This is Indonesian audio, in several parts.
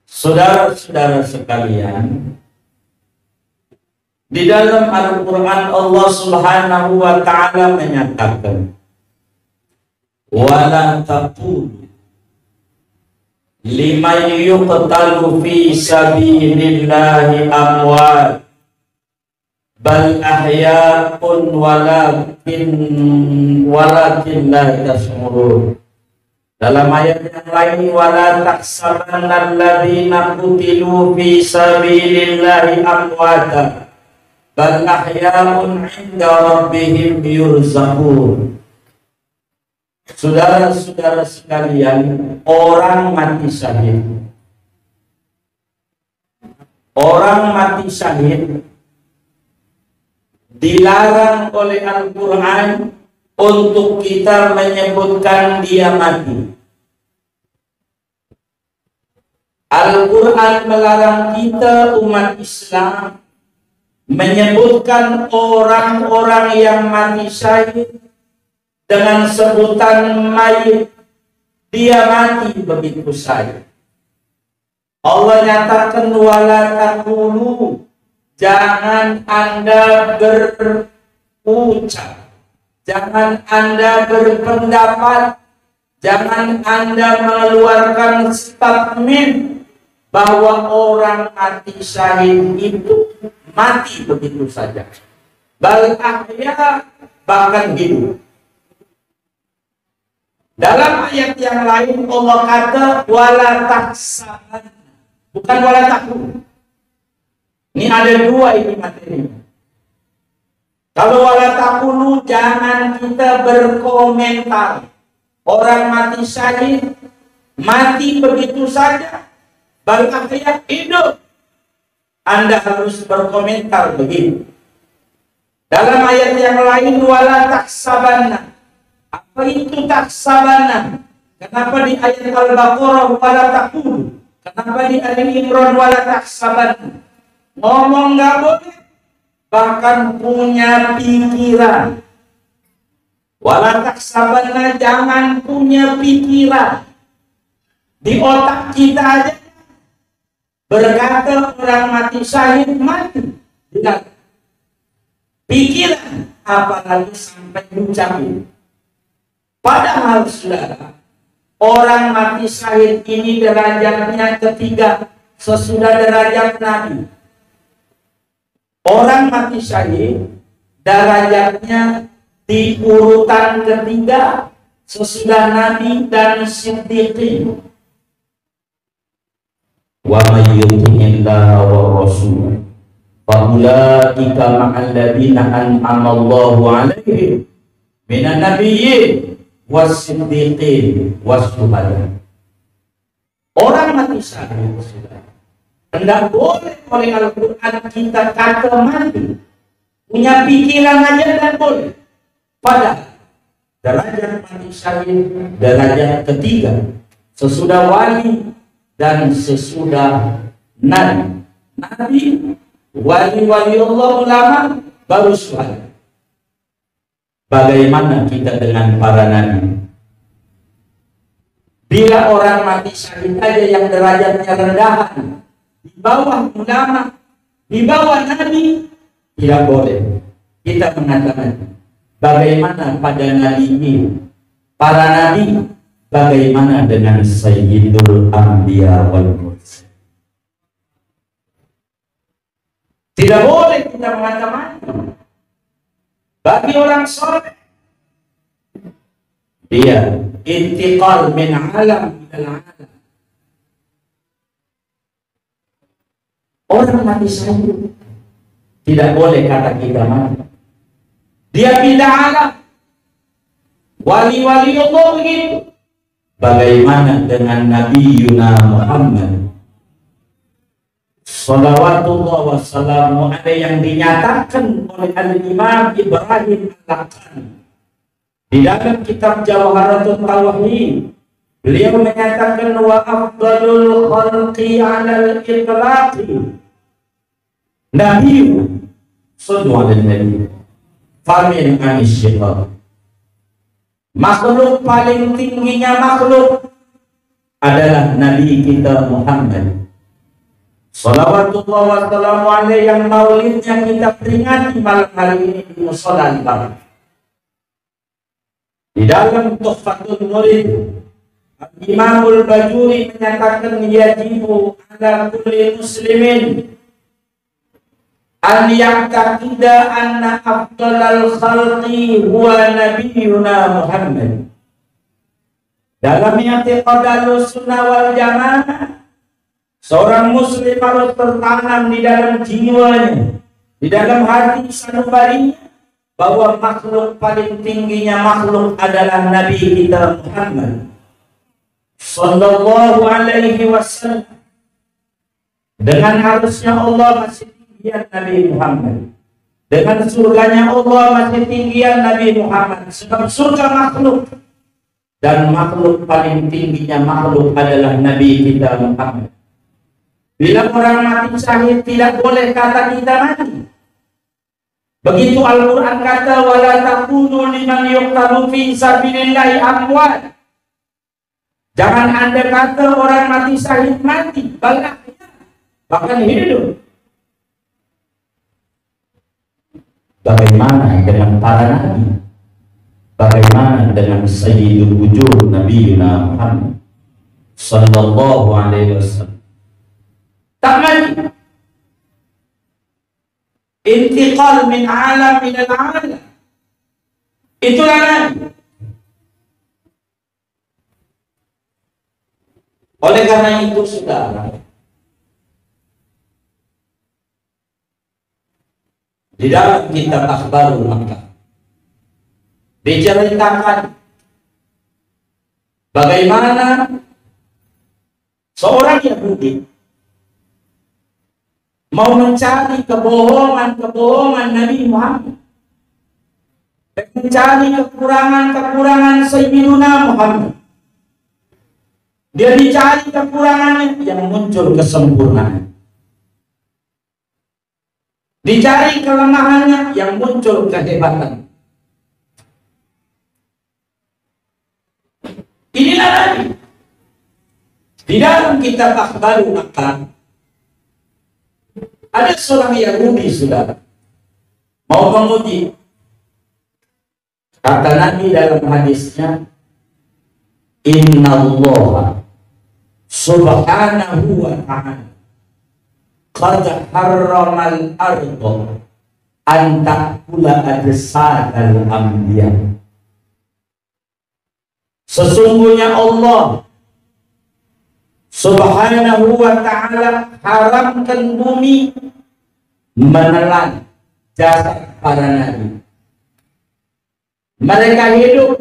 Saudara-saudara sekalian, di dalam Al-Quran Allah Subhanahu wa ta'ala menyatakan, wala taqulu liman yuqtalu fi sabilillahi amwat bal ahya'un walakin la tash'urun. Dalam ayat yang lain, wala tahsabanna alladziina qutilu fi sabilillahi amwata bal ahya'un 'inda rabbihim yurzaqun. Saudara-saudara sekalian, orang mati syahid dilarang oleh Al-Quran untuk kita menyebutkan dia mati. Al-Quran melarang kita umat Islam menyebutkan orang-orang yang mati syahid dengan sebutan mayit. Dia mati begitu saja. Allah nyatakan wala taqulu, jangan Anda berucap, jangan Anda berpendapat, jangan Anda mengeluarkan statement bahwa orang mati syahid itu mati begitu saja. Bal ahya, bahkan hidup. Dalam ayat yang lain Allah kata wala tahsaban, bukan wala taqulu. Ini ada dua ini materi. Kalau wala taqulu, jangan kita berkomentar orang mati syahid mati begitu saja, bal ahya hidup. Anda harus berkomentar begitu. Dalam ayat yang lain wala tahsabanna. Apa itu tahsabanna? Kenapa di ayat Al-Baqarah wala taqulu? Kenapa di Ali Imran wala tahsabanna? Ngomong nggak boleh, bahkan punya pikiran. Wala tahsabanna, jangan punya pikiran. Di otak kita aja berkata orang mati syahid mati. Tidak. Pikiran, apalagi sampai ucapin. Padahal saudara, orang mati syahid ini derajatnya ketiga sesudah derajat Nabi. Orang mati syahid derajatnya di urutan ketiga sesudah Nabi dan Siddiqin. Wa may yuti'illaha wa rasulahu fa ulaika ma'al ladzina an'ama Allahu 'alaihim minan nabiyyin was-siddiqin was-syuhada. Orang mati syahid tidak boleh oleh Al-Quran kita kata mati. Punya pikiran aja tidak boleh. Padahal derajat mati syahid derajat ketiga sesudah wali dan sesudah nabi. Nabi, wali-wali Allah, ulama, baru syuhada. Bagaimana kita dengan para nabi? Bila orang mati syahid aja yang derajatnya rendahan, di bawah ulama, di bawah nabi, tidak boleh. Kita mengatakan, bagaimana pada nabi ini? Para nabi, bagaimana dengan Sayyidul Anbiya wal Mursalin? Tidak boleh kita mengatakan bagi orang soleh, dia intiqal min alam ila alam. Orang mati syahid tidak boleh kata kita mati. Dia pindah alam. Wali-wali Allah begitu. Bagaimana dengan Nabi Yuna Muhammad salawatullah wassalamu alaihi yang dinyatakan oleh Al-Imam Ibrahim Al-Laqani di dalam kitab Jawharatul Tauhid. Beliau menyatakan wa afdalul khalqi 'alal itlaqi Nabi sallallahu alaihi wasallam famin anisyillah. Makhluk paling tingginya makhluk adalah Nabi kita Muhammad Salawatullah wassalamu alaihi yang maulidnya kita peringati malam hari ini di Mushola Al-Barak. Di dalam Tuhfatul Murid, Imamul Bajuri menyatakan yajibu ala kulli muslimin an ya'taqida anna afdalal khalqi huwa nabiyuna Muhammad. Dalam i'tiqad Ahlussunnah wal Jamaah, seorang muslim harus tertanam di dalam jiwanya, di dalam hati sanubarinya, bahwa makhluk paling tingginya makhluk adalah Nabi kita Muhammad sallallahu alaihi wasallam. Dengan harusnya Allah masih tinggian Nabi Muhammad, dengan surganya Allah masih tinggian Nabi Muhammad, sebab surga makhluk dan makhluk paling tingginya makhluk adalah Nabi kita Muhammad. Bila orang mati syahid tidak boleh kata kita mati. Begitu Al-Quran kata wala takunu liman yuqtalu fi sabilillahi amwat. Jangan Anda kata orang mati syahid mati, bahkan hidup. Bagaimana dengan para nabi? Bagaimana dengan Sayyidul Wujud Nabi Muhammad sallallahu alaihi wasallam? Tak mati. Intiqal min alam ila alam. Itulah Nabi. Oleh karena itu, saudara, di dalam kitab Akhbarul Makkah diceritakan bagaimana seorang Yahudi mau mencari kebohongan Nabi Muhammad, mencari kekurangan Sayyidina Muhammad. Dia dicari kekurangannya, yang muncul kesempurnaan. Dicari kelemahannya, yang muncul kehebatan. Inilah Nabi. Di dalam kitab Akhbarul Makkah ada seorang Yahudi, saudara, mau memuji. Kata Nabi dalam hadisnya, Inna Allah subhanahu wa ta'ala qad harramal arda an ta'kula ajsadal anbiya. Sesungguhnya Allah subhanahu wa ta'ala haramkan bumi menelan jasad para nabi. Mereka hidup.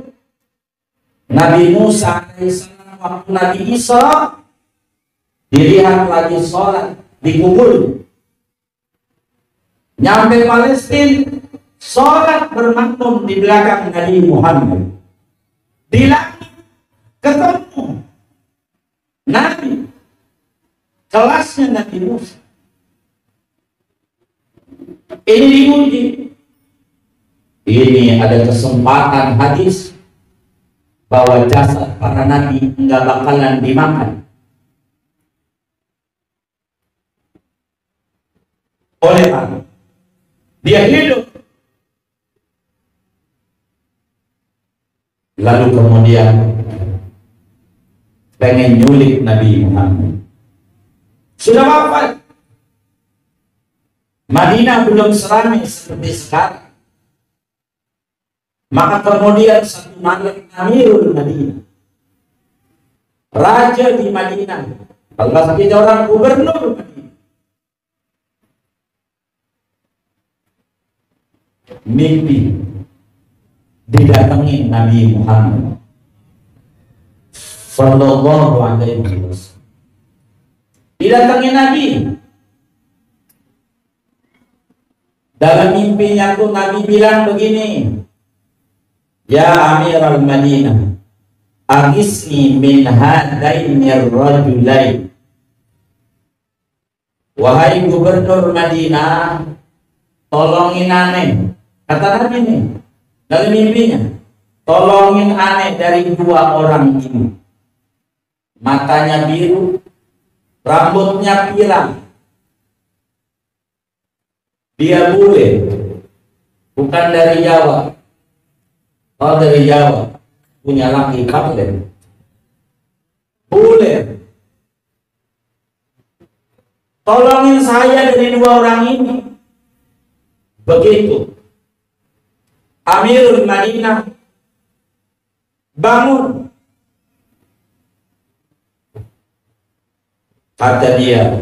Nabi Musa alaihissalam waktu Nabi Isa dilihat lagi sholat dikubur. Nyampe Palestina sholat bermakmum di belakang Nabi Muhammad. Di langit ketemu Nabi, kelasnya Nabi Musa. Ini diuji. Ini ada kesempatan hadis bahwa jasad para nabi nggak bakalan dimakan oleh Allah. Dia hidup. Lalu kemudian pengen nyulik Nabi Muhammad. Sudah wafat. Madinah belum seramai seperti sekarang. Maka kemudian satu malam Amirul Madinah, raja di Madinah, kalau kita orang gubernur Madinah, mimpi didatangi Nabi Muhammad sallallahu alaihi wasallam. Didatangi Nabi. Dalam mimpinya tuh Nabi bilang begini, Ya Amiral Madinah, agisni min hadainir rajulain. Wahai gubernur Madinah, tolongin aneh. Kata Nabi nih, dalam mimpinya, tolongin aneh dari dua orang ini. Matanya biru, rambutnya pirang, Dia bule, bukan dari Jawa. Kalau dari Jawa punya laki kapten, bule. Tolongin saya dari dua orang ini. Begitu Amirul Madinah bangun, kata dia,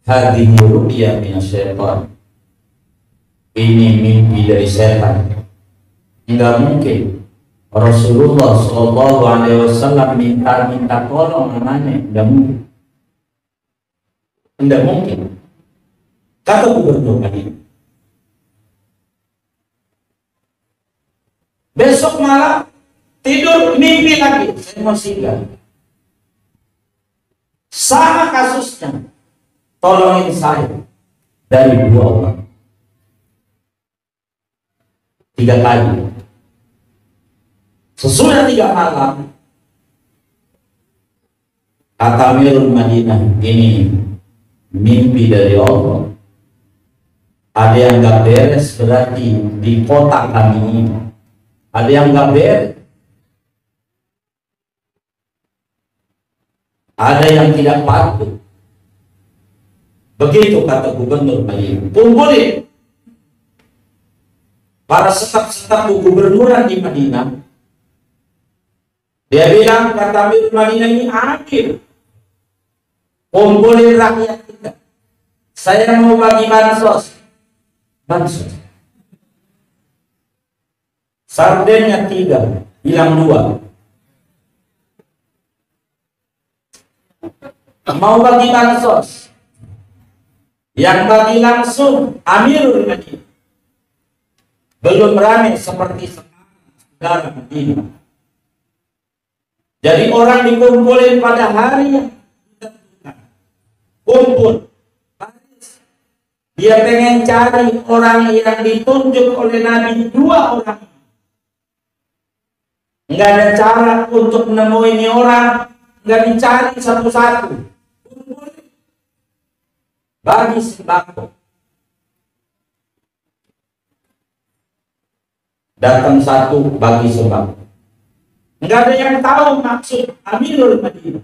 hadhihi ru'ya minasyaitan. Ini mimpi dari setan. Enggak mungkin Rasulullah Shallallahu Alaihi Wasallam minta tolong namanya. Enggak mungkin. Enggak mungkin. Kata gubernur Madinah. Besok malam tidur mimpi lagi, saya mau singgah. Sama kasusnya, tolongin saya dari dua orang. 3 kali. Sesudah 3 malam, kata Amirul Madinah, ini mimpi dari Allah. Ada yang gak beres berarti di kota kami ini. Ada yang gak beres. Ada yang tidak patuh. Begitu kata gubernur Madinah. Kumpulin para staf-staf gubernuran di Madinah. Dia bilang, kata Amirul Madinah ini adil. Kumpulin rakyat kita. Saya mau bagi bansos. Bansos. Sardennya 3, hilang 2. Mau bagi bansos. Yang bagi langsung Amirul Madinah. Belum ramai seperti sekarang Madinah. Jadi orang dikumpulin pada hari yang ditentukan. Kumpul. Dia pengen cari orang yang ditunjuk oleh Nabi, 2 orang. Enggak ada cara untuk menemui ini orang, enggak dicari satu-satu. Bagi sembako. Datang 1 bagi sembako. Enggak ada yang tahu maksud Amirul Madinah.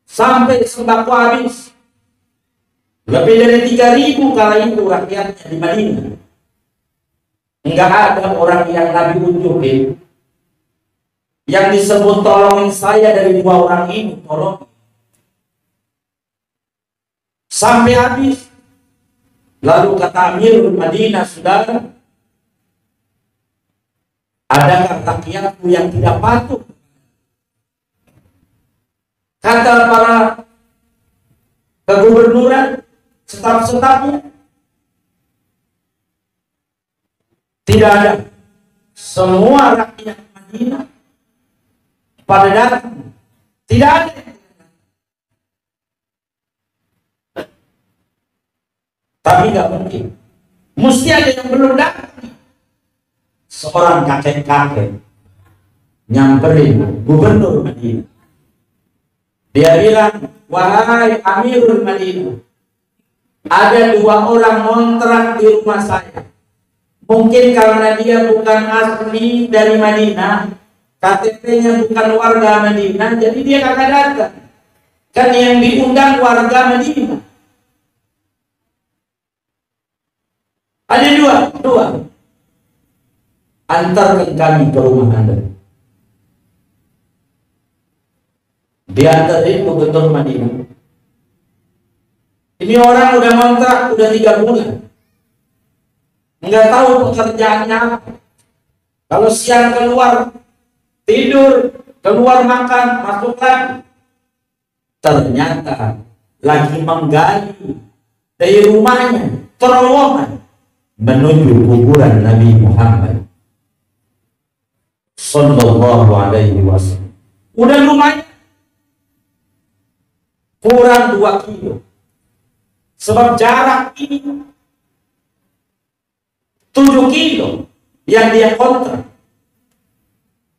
Sampai sembako habis. Lebih dari 3.000 kala itu rakyatnya di Madinah. Enggak ada orang yang Nabi unjukin yang disebut tolongin saya dari 2 orang ini, tolong. Sampai habis. Lalu kata Amirul Madinah, saudara, adakah rakyatku yang tidak patuh? Kata para kegubernuran, staf-stafnya, tidak ada. Semua rakyat Madinah pada datang. Tidak ada. Tapi nggak mungkin. Mesti ada yang belum datang. Seorang kakek-kakek nyamperin gubernur Madinah. Dia bilang, wahai Amirul Madinah, ada 2 orang kontrak di rumah saya. Mungkin karena dia bukan asli dari Madinah, KTP-nya bukan warga Madinah, jadi dia kagak datang. Kan yang diundang warga Madinah. Ada 2. Antarkan kami ke rumah Anda. Diantarin ke gubernur Madinah. Ini orang udah kontrak udah 3 bulan. Enggak tahu pekerjaannya apa. Kalau siang keluar tidur, keluar makan, masuk lagi. Ternyata lagi menggali dari rumahnya terowongan menuju kuburan Nabi Muhammad Sallallahu Alaihi Wasallam. Udah lumayan kurang 2 kilo. Sebab jarak ini 7 kilo yang dia kontrak.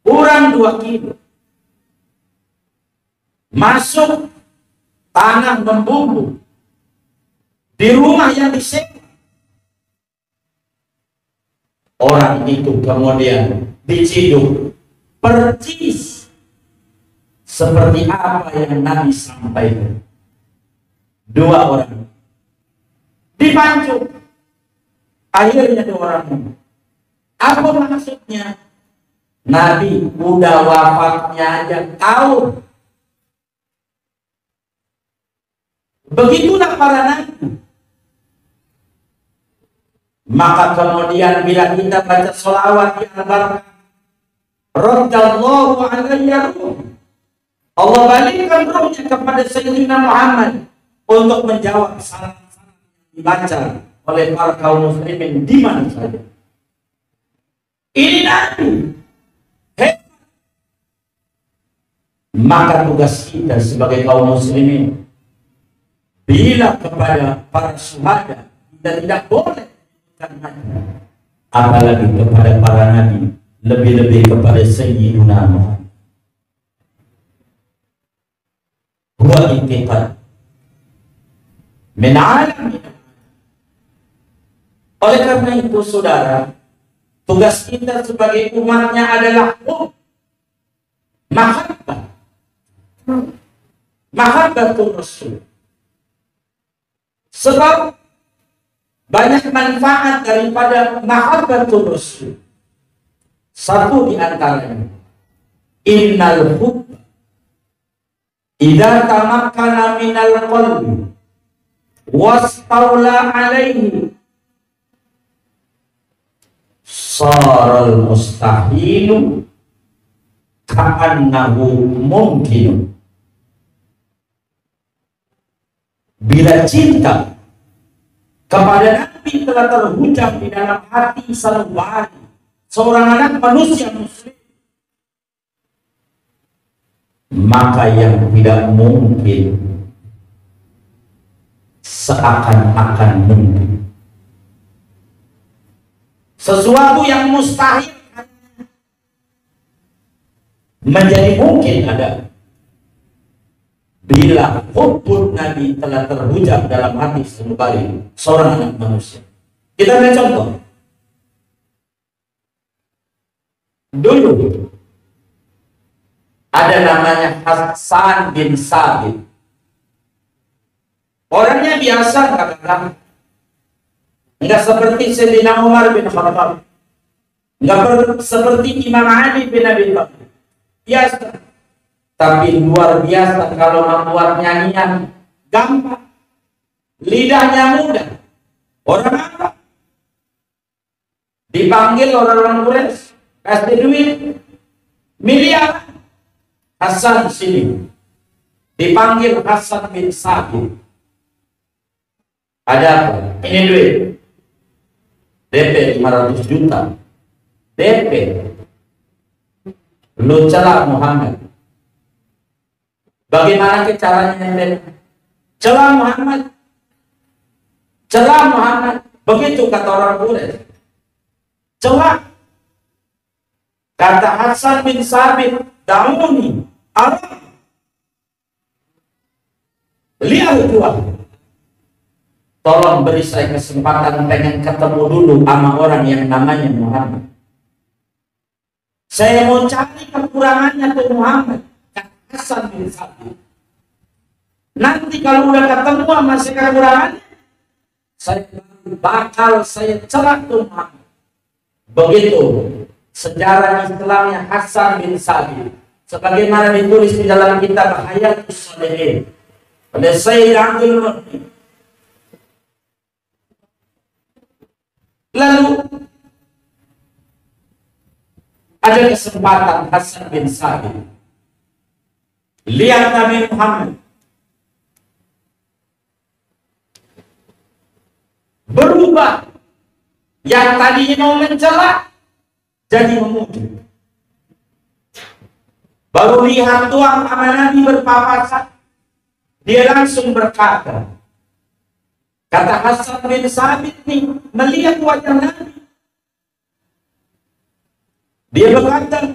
Kurang 2 kilo. Masuk tanah membumbu di rumah yang disewa. Orang itu kemudian diciduk persis seperti apa yang Nabi sampaikan. Dua orang dipancung. Akhirnya dua orang. Apa maksudnya? Nabi udah wafatnya aja tahu. Begitulah para nabi. Maka kemudian bila kita baca sholawat di al-barakah, Raddallahu alayya ruh, Allah balikkan ruhnya kepada Sayyidina Muhammad untuk menjawab salam-salam yang dibaca oleh para kaum muslimin di mana saja. Ini Nabi. Maka tugas kita sebagai kaum muslimin, bila kepada para syuhada kita tidak boleh, apalagi kepada para nabi, lebih-lebih kepada Sayyidina Muhammad. Huwa intiqad min alam. Oleh karena itu saudara, tugas kita sebagai umatnya adalah mahabbatul Rasul. Sebab banyak manfaat daripada mahabbatul Rasul. Satu di antaranya, innal hubba idza tamakkana minal qalbi wastawla alaihi saral mustahilu ka'annahu mungkin. Bila cinta kepada Nabi telah terhujam di dalam hati seorang anak manusia muslim, maka yang tidak mungkin seakan-akan mungkin. Sesuatu yang mustahil menjadi mungkin ada bila hubbun Nabi telah terhujam dalam hati seorang anak manusia. Kita ambil contoh. Dulu ada namanya Hasan bin Sabit. Orangnya biasa, katakan, enggak seperti Sayyidina Umar bin Khattab, enggak seperti Imam Ali bin Abi Thalib. Biasa, tapi luar biasa kalau membuat nyanyian, gampang, lidahnya mudah. Orang apa? Dipanggil orang-orang Quraisy, kasih duit miliar. Hasan sini, dipanggil Hasan bin Sabit. Ada apa? Ini duit, DP 500 juta, DP. Lu celah Muhammad. Bagaimana caranya? Celah Muhammad. Celah Muhammad. Begitu kata orang Quraisy. Celah. Kata Hasan bin Sabit, "Da'uni Allah." Lihat Tuhan. Tolong beri saya kesempatan, pengen ketemu dulu sama orang yang namanya Muhammad. Saya mau cari kekurangannya tuh Muhammad. Kata Hasan bin Sabit. Nanti kalau udah ketemu sama si kekurangannya, saya celah tuh Muhammad. Begitu sejarah Islamnya Hasan bin Sabit, sebagaimana ditulis di dalam kitab Hayatus Shalihin oleh Sayyid Abdul Muhyi. Lalu ada kesempatan Hasan bin Sabit lihat Nabi Muhammad berubah, yang tadinya mau mencela jadi memuji. Baru lihat tuang sama Nabi berpapasan, dia langsung berkata, kata Hasan bin Sabit nih, melihat wajah Nabi, dia berkata,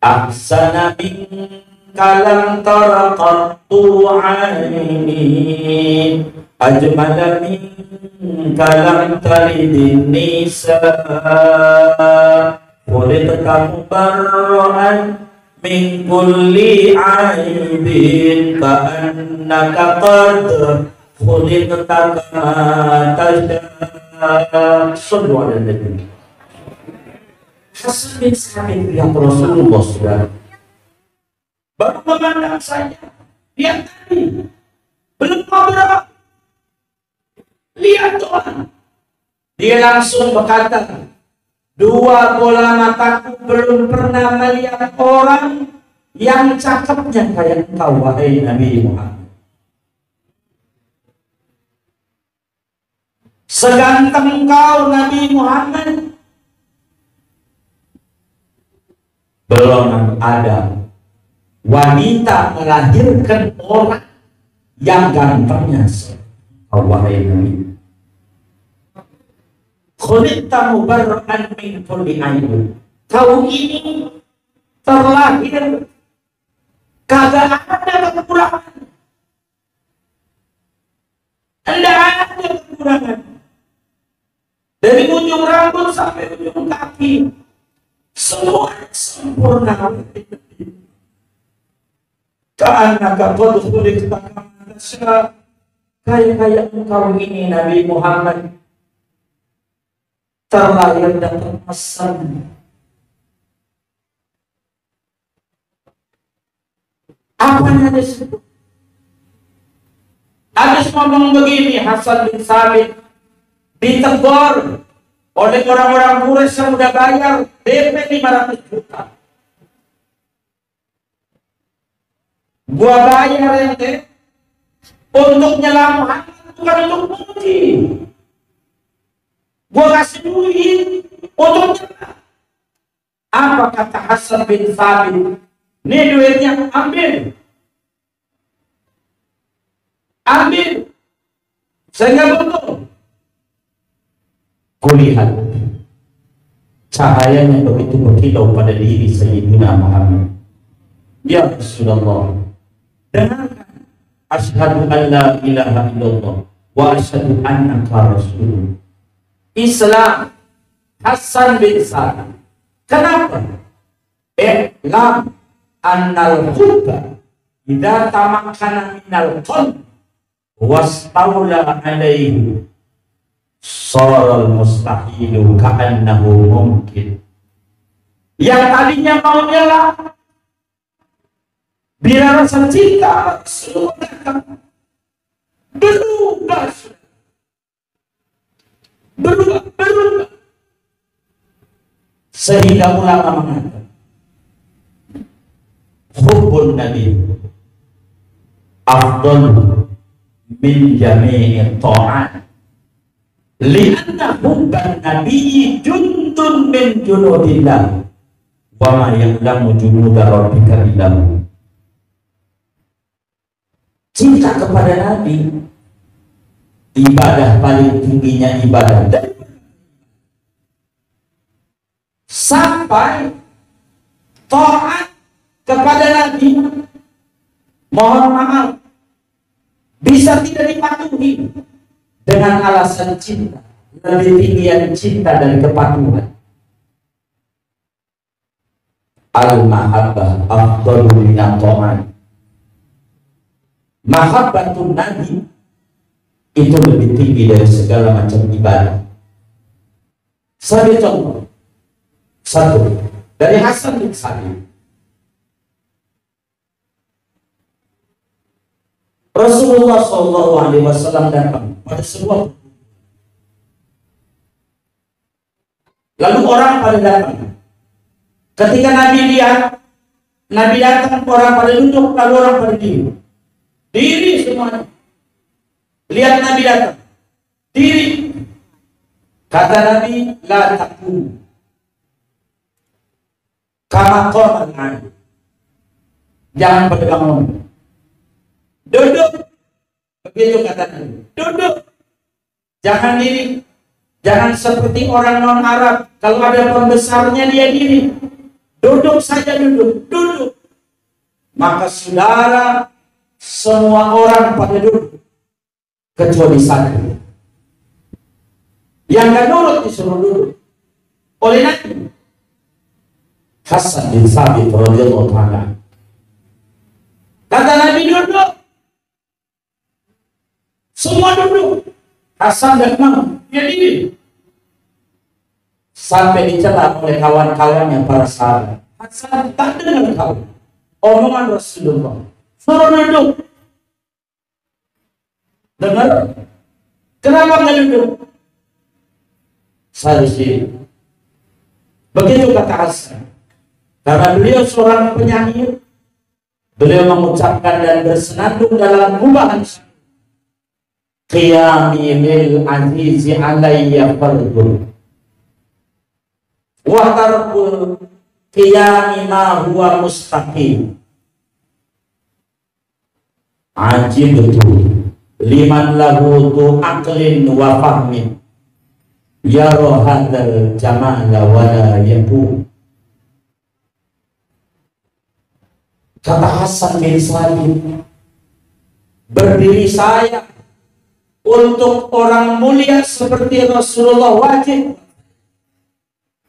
ahsana minka lam tara qattu aini ajmala minka kalam talidin nisa khuliqta mubarra'an min kulli aibin ka'annaka qad khuliqta kama tasha'. Sallu ala nabi. Hasan bin Sabit yang Rasulullah sudah baru memandang saya, lihat tadi belum ngobrol, lihat Tuhan, dia langsung berkata, dua bola mataku belum pernah melihat orang yang cakepnya kayak engkau, wahai Nabi Muhammad. Seganteng engkau Nabi Muhammad, belum ada wanita melahirkan orang yang gantengnya wahai Nabi. Khuliqta mubarra'an min kulli aibin. Kau ini terlahir kagak ada kekurangan. Tidak ada kekurangan. Dari ujung rambut sampai ujung kaki semua sempurna. Ka'annaka qad khuliqta kama tasha'. Kayak engkau ini Nabi Muhammad terlahir dan terpesan. Apanya disebut? Habis ngomong begini, Hasan bin Sabit ditegur oleh orang-orang Quraisy yang udah bayar DP 500 juta. Gua bayar ente untuk nyelamat, bukan untuk muji. Gua kasih duit untuk nyelamat. Apa kata Hasan bin Sabit? Ini duitnya, ambil. Ambil. Saya nggak butuh. Kulihat cahayanya begitu berkilau pada diri Sayyidina Muhammad. Ya Rasulullah, dengarkan, asyhadu an la ilaha illallah wa asyhadu annaka rasulullah. Islam Hasan bin Sabit. Kenapa? Lam annal hubba idza tamakkana minal qalb wastaula alaihi saral mustahilu ka'annahu mungkin. Yang tadinya mau nyala, bila rasa cinta sudah berubah, sehingga ulama mengatakan hubbun nabi afdal min jami'i ta'at li'anna hubban nabiyyi jundun min junudillah wa ma ya'lamu junuda rabbika illahu. Cinta kepada Nabi ibadah paling tingginya ibadah, sampai taat kepada Nabi, mohon maaf, bisa tidak dipatuhi dengan alasan cinta, lebih tinggi cinta dari kepatuhan. Al-mahabbah afdalu minat ta'at. Mahabbatun Nabi itu lebih tinggi dari segala macam ibadah. Saya contoh satu dari Hasan bin Sabit. Rasulullah SAW datang pada sebuah, lalu orang pada datang. Ketika Nabi lihat, Nabi datang, orang pada duduk, lalu orang pada diri semuanya. Lihat Nabi datang, diri. Kata Nabi, la takum kama qaman Nabi. Jangan berbangun, duduk. Begitu kata Nabi, duduk. Jangan diri. Jangan seperti orang non Arab, kalau ada pembesarnya dia diri. Duduk saja, duduk. Maka saudara, semua orang pada duduk kecuali satu. Yang gak nurut disuruh duduk oleh Nabi. Hasan bin Thabit radhiyallahu ta'ala, kata Nabi duduk, semua duduk. Hasan dan mau dia diri, sampai dicela oleh kawan-kawannya para sahabat. Hasan tak dengar kau omongan Rasulullah, suruh duduk. Dengar? Kenapa nggak duduk? Saya di sini. Begitu kata Hasan. Karena beliau seorang penyanyi, beliau mengucapkan dan bersenandung dalam gubahan, qiyami lil azizi alayya fardhu wa tarkul qiyami ma huwa mustaqim. Ajibtu liman lahu tu aqlin wa fahmin yara hadzal jamala wa la yabu. Kata Hasan bin Thabit, berdiri saya untuk orang mulia seperti Rasulullah wajib.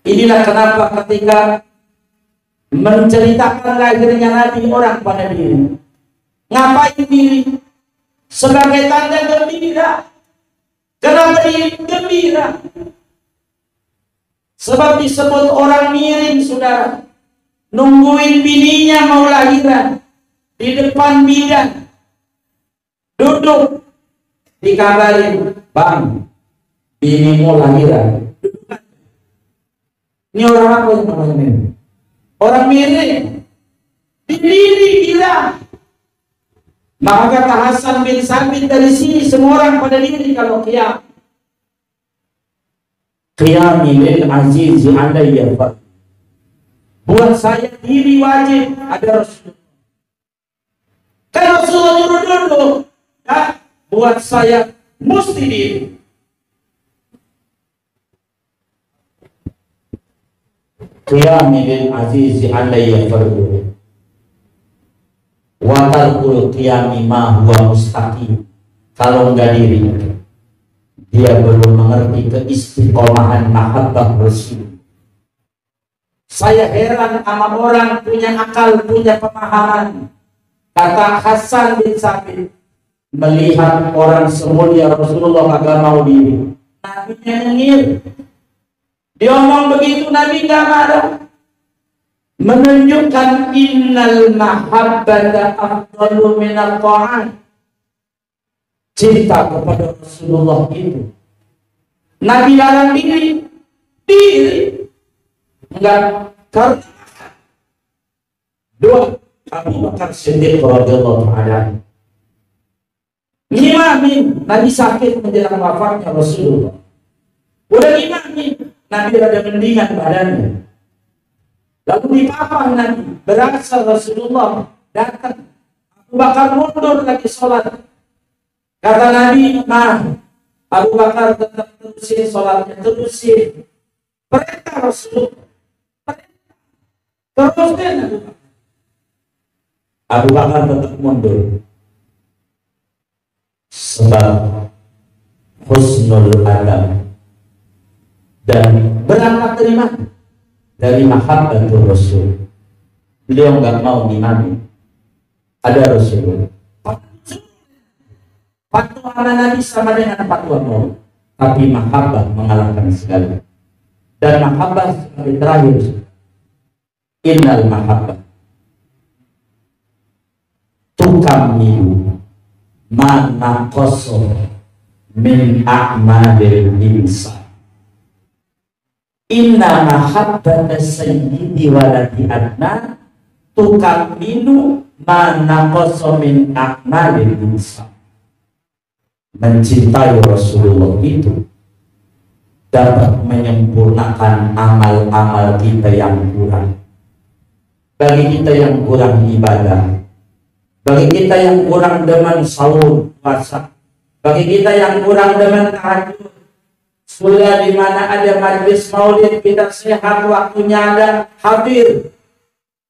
Inilah kenapa ketika menceritakan lahirnya Nabi, orang pada diri. Ngapain diri? Sebagai tanda gembira. Kenapa diri gembira? Sebab disebut orang miring, saudara. Nungguin bininya mau lahiran di depan bidan, duduk, dikabarin, bang, bini mau lahiran. Ini orang apa yang namanya? Orang miring, diri gila. Maka kata Hasan bin Thabit, dari sini semua orang pada diri kalau qiyam. Qiyami lil azizi alayya fardhu. Buat saya diri wajib, ada Rasul. Kan Rasulullah nyuruh duduk, ya, buat saya mesti diri. Qiyami lil azizi alayya fardhu wa tarkul qiyami ma huwa mustaqim. Kalau enggak diri, dia belum mengerti keistiqomahan mahabbah Rasul. Saya heran sama orang punya akal, punya pemahaman. Kata Hasan bin Thabit, melihat orang semulia Rasulullah agak mau diri. Nabi-nya nyengir. Dia ngomong begitu, Nabi gak marah. Menunjukkan innal mahabbata afdalu minal ta'an. Cinta kepada Rasulullah itu, Nabi larang diri. Enggak, karena dua, Abu Bakar Siddiq radhiyallahu ta'ala ngimamin Nabi sakit menjelang wafatnya Rasulullah. Udah ngimamin, Nabi ada mendingan badannya. Lalu dipapah Nabi, berasa Rasulullah datang. Abu Bakar mundur lagi sholat. Kata Nabi, nah, Abu Bakar tetap terusin sholatnya, terusin. Perintah Rasulullah. Teruskan Abu Bakar tetap mundur. Sebab husnul adab, dan berangkat dari mahabbatul Rasul. Beliau nggak mau ngimami. Ada Rasul. Fatwa Nabi sama dengan fatwa mau, tapi mahabbah mengalahkan segala. Dan mahabbah sebagai terakhir. Innal mahabbah tukamilu ma naqasa min a'malil insan. Inna mahabbata sayyidi waladi adna tukamilu ma naqasa min a'malil insan. Mencintai Rasulullah itu dapat menyempurnakan amal-amal kita yang kurang. Bagi kita yang kurang ibadah, bagi kita yang kurang demen sahur puasa, bagi kita yang kurang demen tahajud, sudah di mana ada majlis maulid kita sehat, waktunya ada hadir,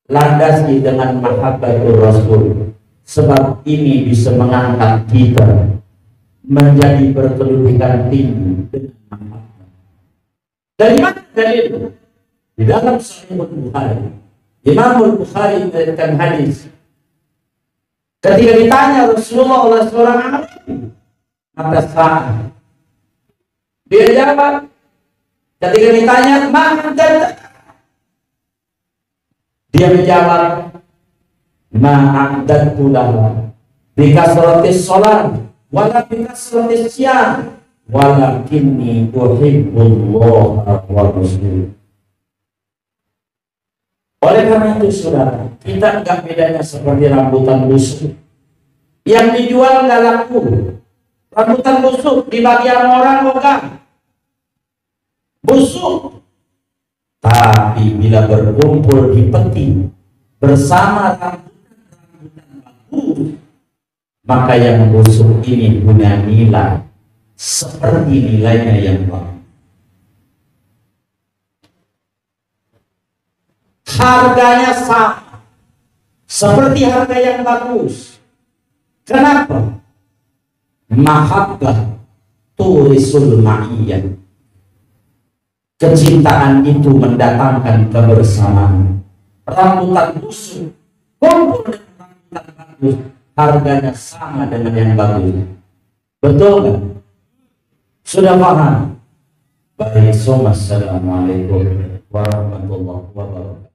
landasi dengan mahabbatul Rasul. Sebab ini bisa mengangkat kita menjadi berkedudukan tinggi dengan mahabbah. Dari mana dalil? Di dalam Sahih Bukhari, Imam Bukhari meriwayatkan hadis. Ketika ditanya Rasulullah oleh seorang anak, mata sah. Dia jawab. Ketika ditanya, "Man anta?" Dia menjawab, "Ma'adatu lahu bi kasratis shalah wala bi kasratis siyam walakinni uhibbullaha wa rasulahu." Oleh karena itu saudara, kita enggak bedanya seperti rambutan busuk yang dijual enggak laku. Rambutan busuk di bagian orang enggak busuk, tapi bila berkumpul di peti bersama rambutan bagus, maka yang busuk ini punya nilai seperti nilainya yang bagus. Harganya sama seperti harga yang bagus. Kenapa? Mahabbah turisul ma'iyyah. Kecintaan itu mendatangkan kebersamaan. Rambutan busuk kumpul dengan rambutan bagus, harganya sama dengan yang bagus. Betul kan? Sudah paham? Baik, assalamualaikum warahmatullahi wabarakatuh.